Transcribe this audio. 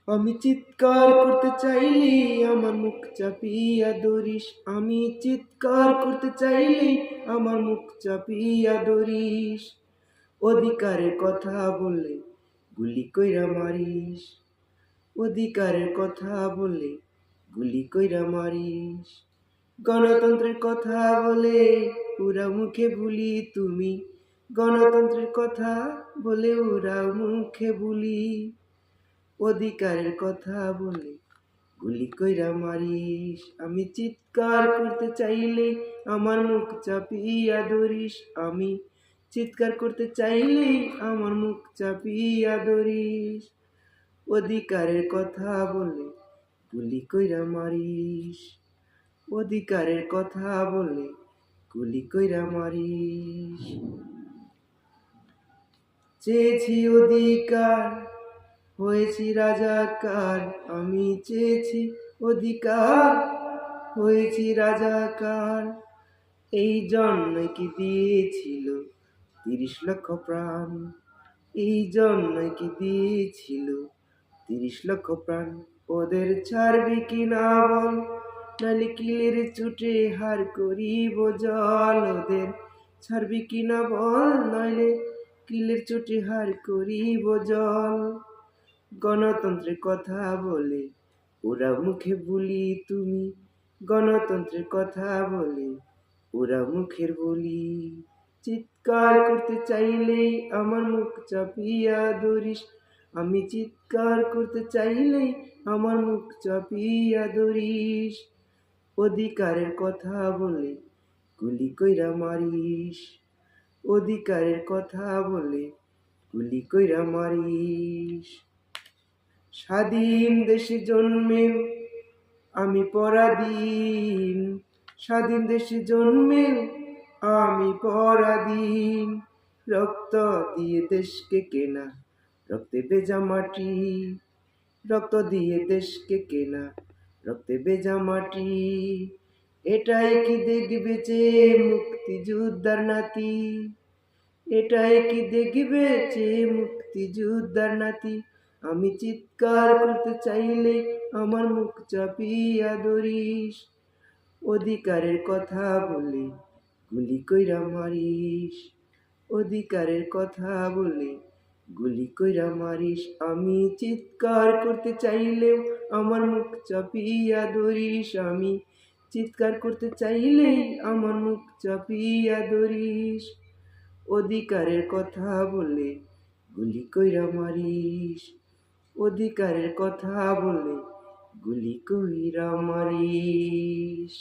আমি চিৎকার করতে চাইলে আমার মুখ চাপিয়া ধরিস। আমি চিৎকার করতে চাইলে আমার মুখ চাপিয়া ধরিস। অধিকারের কথা বললে গুলি কইরা মারিস। অধিকারের কথা বললে গুলি কইরা মারিস। গণতন্ত্রের কথা বলে ওরা মুখে বুলি তুমি। গণতন্ত্রের কথা বলে ওরা মুখে বুলি। অধিকারের কথা বলে গুলি কইরা মারিস। আমি চিৎকার করতে চাইলে আমার মুখ চাপিয়া ধরিস। আমি চিৎকার করতে চাইলে আমার মুখ চাপিয়া ধরিস। অধিকারের কথা বলে গুলি কইরা মারিস। অধিকারের কথা বলে গুলি কইরা মারিস। চেয়েছি অধিকার, হয়েছি রাজাকার। আমি চেয়েছি অধিকার, হয়েছি রাজাকার। এই জন্যই কি দিয়েছিল 30 লক্ষ প্রাণ। এই জন্যই কি দিয়েছিল 30 লক্ষ প্রাণ। ওদের ছাড়বি কি না বল, নালে কিলের চুটে হার করিব জল। ওদের ছাড়বি কি না বল, নইলে কিলের চুটে হার করিব জল। গণতন্ত্রের কথা বলে ওরা মুখে বুলি তুমি। গণতন্ত্রের কথা বলে ওরা মুখের বলি। চিৎকার করতে চাইলেই আমার মুখ চাপিয়া ধরিস। আমি চিৎকার করতে চাইলেই আমার মুখ চাপিয়া ধরিস। অধিকারের কথা বলে গুলি কইরা মারিস। অধিকারের কথা বলে গুলি কইরা মারিস। স্বাধীন দেশে জন্মেও আমি পরাধীন। স্বাধীন দেশে জন্মেও আমি পরাধীন। রক্ত দিয়ে দেশকে কেনা, রক্তে ভেজা মাটি। রক্ত দিয়ে দেশকে কেনা, রক্তে ভেজা মাটি। এটাই কি দেখবে যে মুক্তিযোদ্ধার নাতি। এটাই কি দেখবে যে মুক্তিযোদ্ধার নাতি। আমি চিৎকার করতে চাইলে আমার মুখ চাপিয়া ধরিস। অধিকারের কথা বলে গুলি কইরা মারিস। অধিকারের কথা বলে গুলি কইরা মারিস। আমি চিৎকার করতে চাইলেও আমার মুখ চাপিয়া ধরিস। আমি চিৎকার করতে চাইলেই আমার মুখ চাপিয়া ধরিস। অধিকারের কথা বলে গুলি কইরা মারিস। অধিকারের কথা বলে গুলি কইরা মারিস।